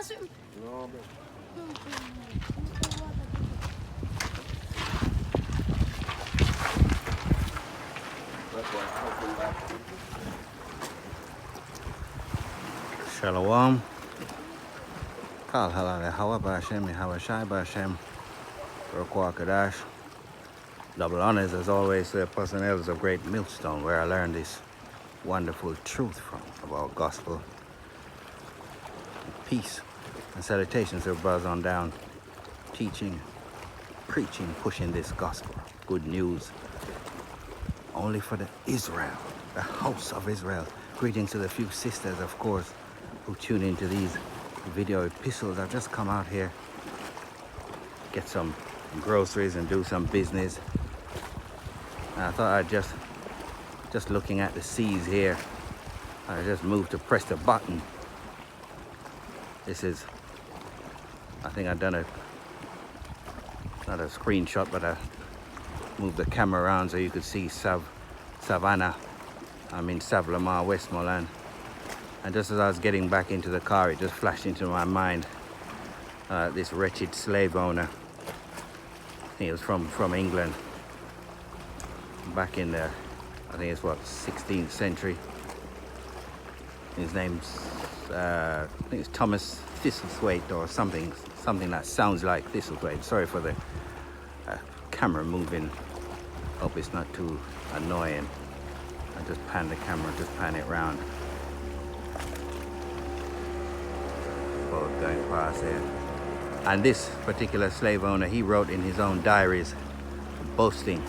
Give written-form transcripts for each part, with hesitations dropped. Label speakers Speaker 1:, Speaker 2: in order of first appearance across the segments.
Speaker 1: swim?
Speaker 2: No, bro.
Speaker 3: Shalom. Kal halal hawa b'Hashem hawa shai b'Hashem. Rokwa Kadash. Double honors as always to the personnel of Great Millstone, where I learned this wonderful truth from about gospel, peace, and salutations to brothers on down, teaching, preaching, pushing this gospel, good news, only for the Israel, the house of Israel. Greetings to the few sisters, of course, who tune into these video epistles. I've just come out here, get some groceries and do some business. And I thought I'd just looking at the seas here, I just moved to press the button. This is, I think I've done not a screenshot, but I moved the camera around so you could see Savannah. I'm in Savlamar, Westmoreland. And just as I was getting back into the car, it just flashed into my mind this wretched slave owner. I think it was from England. Back in the, I think it's what, 16th century. His name's, I think it's Thomas Thistlewood or something that sounds like Thistlewood. Sorry for the camera moving. Hope it's not too annoying. I just pan the camera, just pan it round. Boat going past here. And this particular slave owner, he wrote in his own diaries, boasting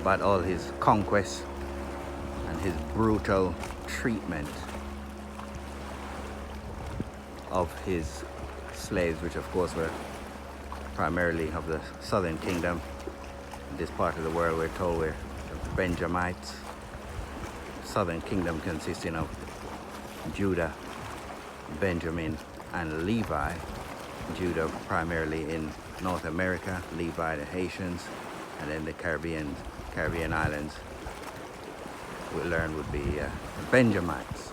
Speaker 3: about all his conquests and his brutal treatment of his slaves, which of course were primarily of the southern kingdom. In this part of the world, we're told we're the Benjamites. Southern kingdom consisting of Judah, Benjamin, and Levi. Judah primarily in North America, Levi the Haitians, and then the Caribbean islands we learned would be the Benjamites.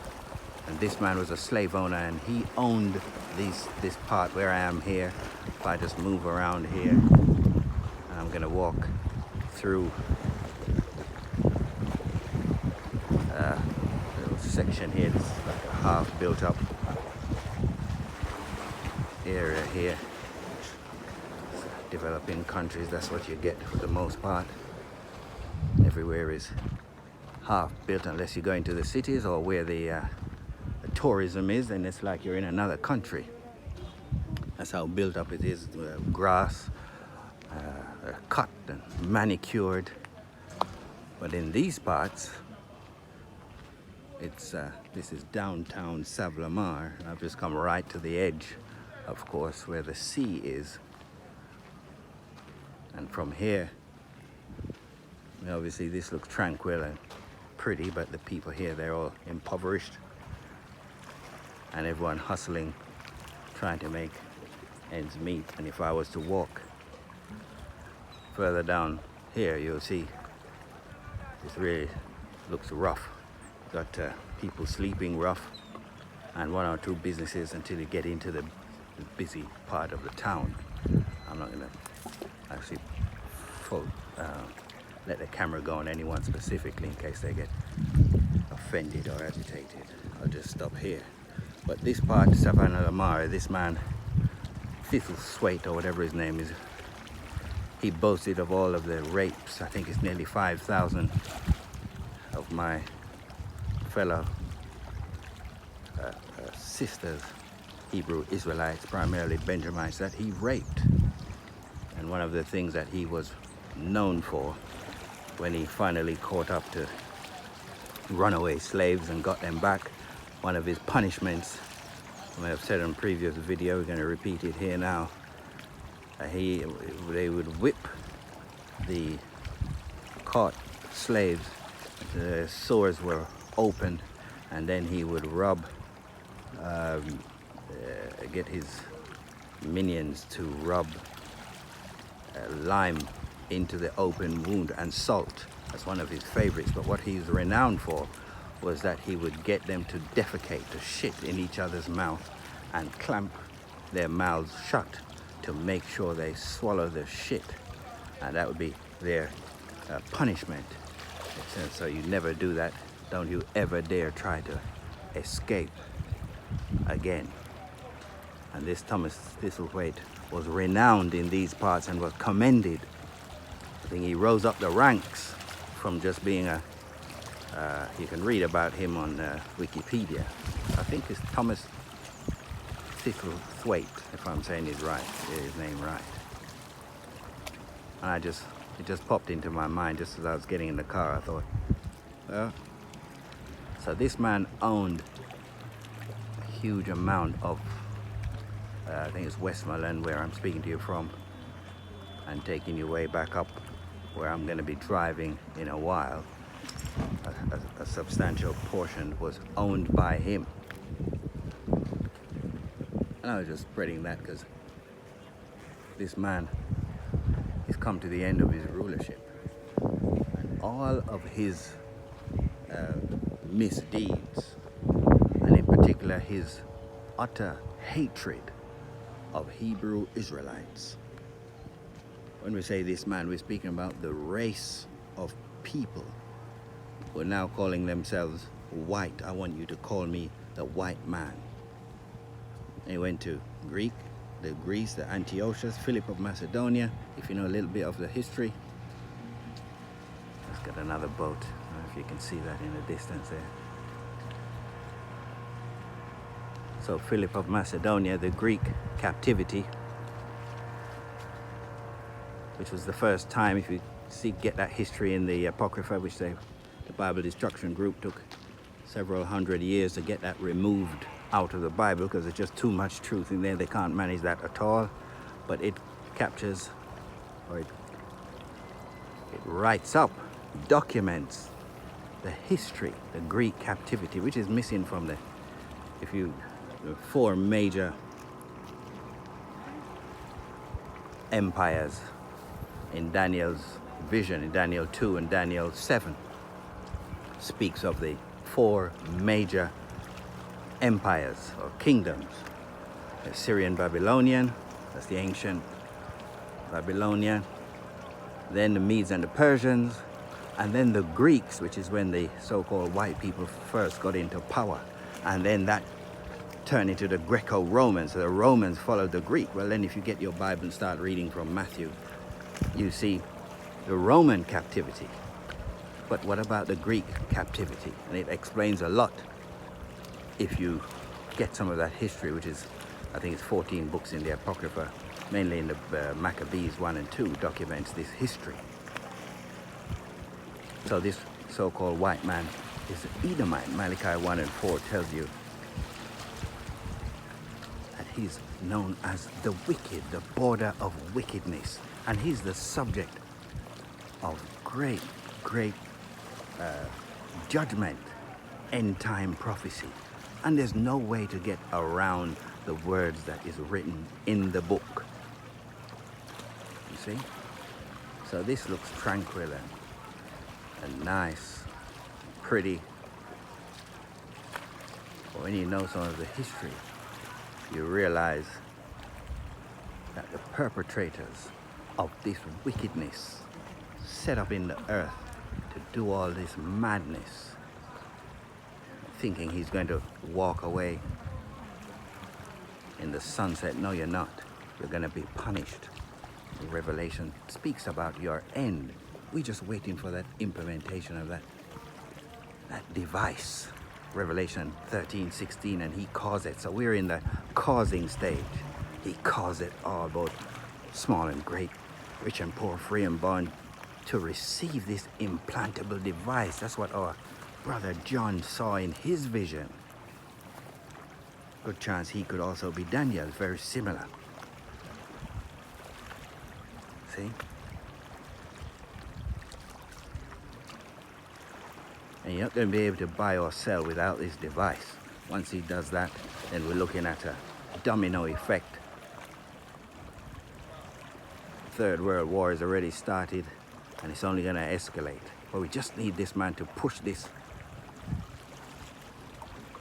Speaker 3: And this man was a slave owner, and he owned this part where I am here. If I just move around here, I'm gonna walk through a little section here. This is like a half built up area here. Developing countries, that's what you get for the most part. Everywhere is half built unless you go into the cities or where the tourism is, and it's like you're in another country. That's how built up it is. Grass, cut and manicured. But in these parts, it's this is downtown Savlamar. I've just come right to the edge, of course, where the sea is. And from here, obviously this looks tranquil and pretty, but the people here, they're all impoverished. And everyone hustling, trying to make ends meet. And if I was to walk further down here, you'll see this really looks rough. Got people sleeping rough, and one or two businesses until you get into the busy part of the town. I'm not gonna actually let the camera go on anyone specifically in case they get offended or agitated. I'll just stop here. But this part, Savannah Lamar, this man, Thistlewood or whatever his name is, he boasted of all of the rapes. I think it's nearly 5,000 of my fellow sisters, Hebrew Israelites, primarily Benjamites, that he raped. And one of the things that he was known for when he finally caught up to runaway slaves and got them back, one of his punishments, I may have said in a previous video, we're going to repeat it here now, they would whip the caught slaves, the sores were open, and then he would get his minions to rub lime into the open wound and salt. That's one of his favorites. But what he's renowned for was that he would get them to defecate, to shit in each other's mouth and clamp their mouths shut to make sure they swallow the shit. And that would be their punishment. So you never do that. Don't you ever dare try to escape again. And this Thomas Thistlewood was renowned in these parts and was commended. I think he rose up the ranks from just being a, you can read about him on Wikipedia. I think it's Thomas Thistlewood, if I'm saying his name right. And it just popped into my mind just as I was getting in the car. I thought, well, so this man owned a huge amount of, I think it's Westmoreland where I'm speaking to you from, and taking you way back up where I'm going to be driving in a while. A substantial portion was owned by him. And I was just spreading that because this man has come to the end of his rulership. And all of his misdeeds, and in particular his utter hatred of Hebrew Israelites. When we say this man, we're speaking about the race of people who are now calling themselves white. I want you to call me the white man. And he went to Greece, the Antiochus, Philip of Macedonia. If you know a little bit of the history. Let's get another boat. I don't know if you can see that in the distance there. So Philip of Macedonia, the Greek captivity, which was the first time, if you get that history in the Apocrypha, which the Bible Destruction Group took several hundred years to get that removed out of the Bible because there's just too much truth in there. They can't manage that at all. But it captures, or it writes up, documents the history, the Greek captivity, which is missing from the four major empires in Daniel's vision, in Daniel 2 and Daniel 7, speaks of the four major empires or kingdoms. The Syrian Babylonian, that's the ancient Babylonian, then the Medes and the Persians, and then the Greeks, which is when the so-called white people first got into power, and then that turned into the Greco-Romans. So the Romans followed the Greek. Well, then if you get your Bible and start reading from Matthew, you see the Roman captivity. But what about the Greek captivity? And it explains a lot if you get some of that history, which is, I think it's 14 books in the Apocrypha, mainly in the Maccabees 1 and 2, documents this history. So this so-called white man is an Edomite. Malachi 1 and 4 tells you that he's known as the wicked, the border of wickedness. And he's the subject of great judgment, end-time prophecy. And there's no way to get around the words that is written in the book. You see? So this looks tranquil and nice, pretty. But when you know some of the history, you realize that the perpetrators of this wickedness set up in the earth to do all this madness, thinking he's going to walk away in the sunset. No, you're not. You're going to be punished. Revelation speaks about your end. We're just waiting for that implementation of that device. Revelation 13:16, and he caused it. So we're in the causing stage. He caused it all, both small and great, rich and poor, free and bond, to receive this implantable device. That's what our brother John saw in his vision. Good chance he could also be Daniel, very similar. See? And you're not going to be able to buy or sell without this device. Once he does that, then we're looking at a domino effect. Third World War has already started, and it's only going to escalate. But we just need this man to push this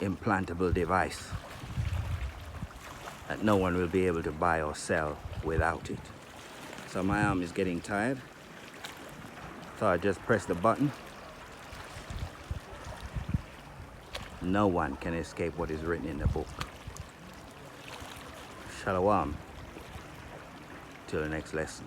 Speaker 3: implantable device that no one will be able to buy or sell without it. So my arm is getting tired, so I just press the button. No one can escape what is written in the book. Shalom. Till the next lesson.